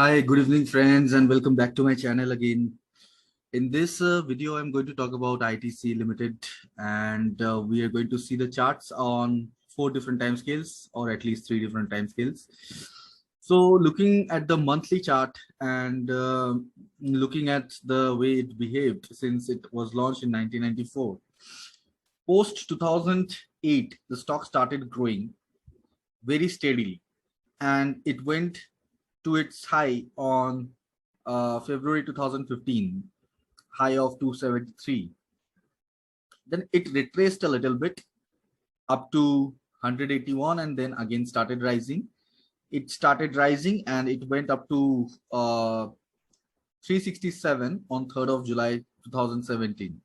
Hi, good evening, friends, and welcome back to my channel again. In this video, I'm going to talk about ITC Limited, and we are going to see the charts on 4 different time scales, or at least 3 different time scales. So, looking at the monthly chart and looking at the way it behaved since it was launched in 1994, post 2008, the stock started growing very steadily, and it went to its high on February 2015, high of 273. Then it retraced a little bit up to 181 and then again started rising. It started rising and it went up to 367 on 3rd of July 2017.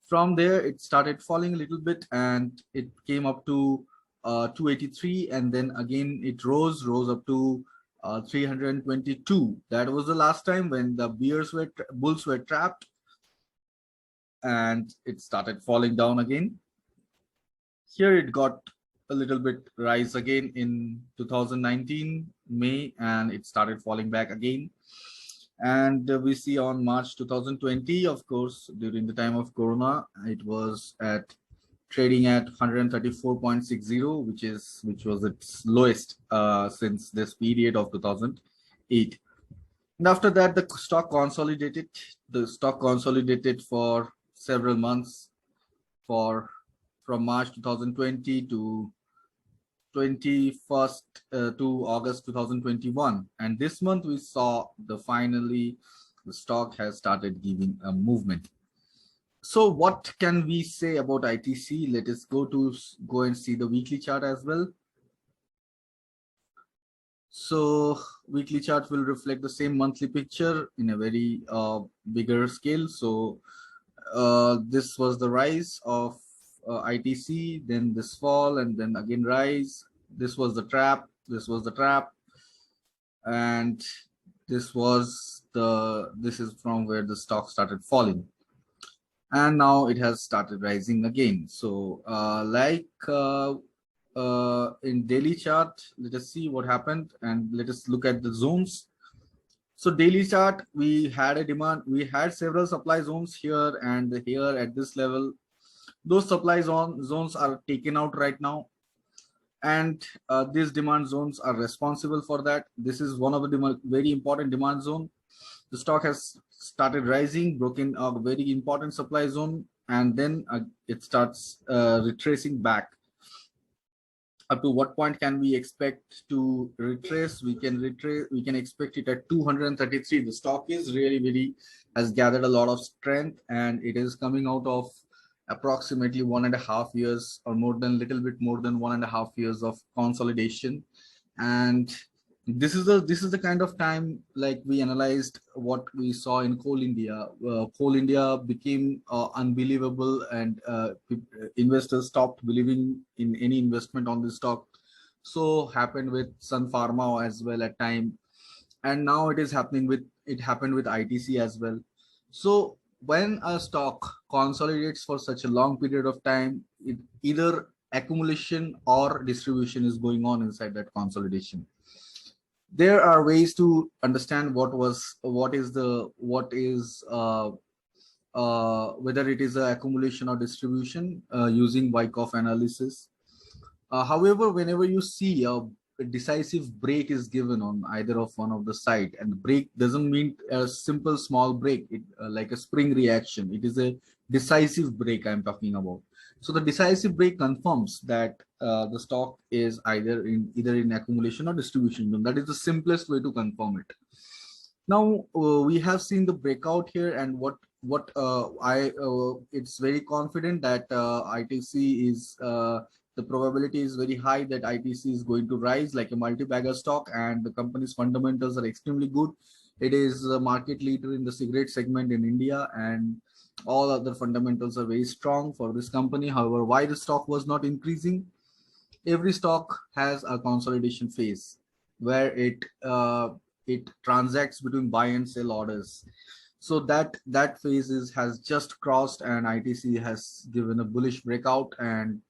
From there, it started falling a little bit and it came up to 283, and then again it rose up to 322. That was the last time when the bulls were trapped, and it started falling down again. Here it got a little bit rise again in 2019 May, and it started falling back again. And we see on March 2020, of course, during the time of Corona, it was at trading at 134.60, which was its lowest since this period of 2008. And after that, the stock consolidated. The stock consolidated for several months, from March 2020 to 21st to August 2021, and this month we saw finally the stock has started giving a movement. So what can we say about ITC? Let us go and see the weekly chart as well. So weekly chart will reflect the same monthly picture in a very bigger scale. So this was the rise of ITC, then this fall, and then again rise. This was the trap, and this is from where the stock started falling, and now it has started rising again. So in daily chart, let us see what happened, and let us look at the zones. So daily chart, we had several supply zones here and here at this level. Those supply zones are taken out right now, and these demand zones are responsible for that. This is one of the very important demand zone. The stock has started rising, broken a very important supply zone, and then it starts retracing back. Up to what point can we expect to retrace? We can expect it at 233. The stock is really has gathered a lot of strength, and it is coming out of approximately 1.5 years, or little bit more than 1.5 years of consolidation. And this is the kind of time, like we analyzed what we saw in Coal India. Coal India became unbelievable, and investors stopped believing in any investment on this stock. So happened with Sun Pharma as well at time, and now it happened with ITC as well. So when a stock consolidates for such a long period of time, either accumulation or distribution is going on inside that consolidation. There are ways to understand whether it is an accumulation or distribution using Wyckoff analysis. However, whenever you see a decisive break is given on either of one of the side, and the break doesn't mean a simple small break, like a spring reaction. It is a decisive break I'm talking about. So the decisive break confirms that the stock is either in accumulation or distribution. That is the simplest way to confirm it. Now we have seen the breakout here, and it's very confident that ITC is the probability is very high that ITC is going to rise like a multi-bagger stock, and the company's fundamentals are extremely good. It is a market leader in the cigarette segment in India, and all other fundamentals are very strong for this company. However, why the stock was not increasing? Every stock has a consolidation phase where it transacts between buy and sell orders. So that has just crossed, and ITC has given a bullish breakout, and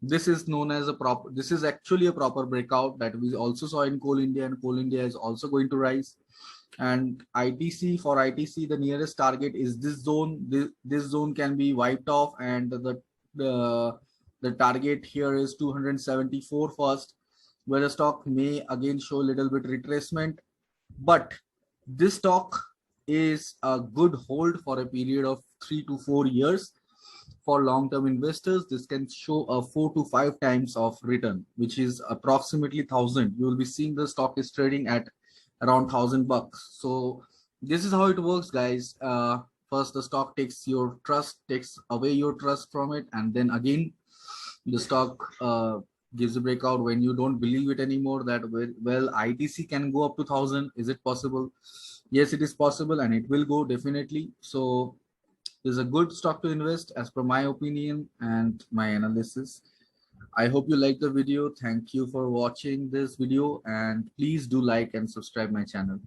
this is known as this is actually a proper breakout that we also saw in Coal India, and Coal India is also going to rise. And ITC, for ITC, the nearest target is this zone. This zone can be wiped off, and the the target here is 274 first, where the stock may again show a little bit retracement. But this stock is a good hold for a period of 3 to 4 years. For long-term investors, this can show a 4 to 5 times of return, which is approximately 1,000. You will be seeing the stock is trading at around $1,000. So this is how it works, guys. First, the stock takes your trust, takes away your trust from it, and then again, the stock gives a breakout when you don't believe it anymore. That well, ITC can go up to 1,000. Is it possible? Yes, it is possible, and it will go definitely. So is a good stock to invest as per my opinion and my analysis. I hope you like the video. Thank you for watching this video, and please do like and subscribe my channel.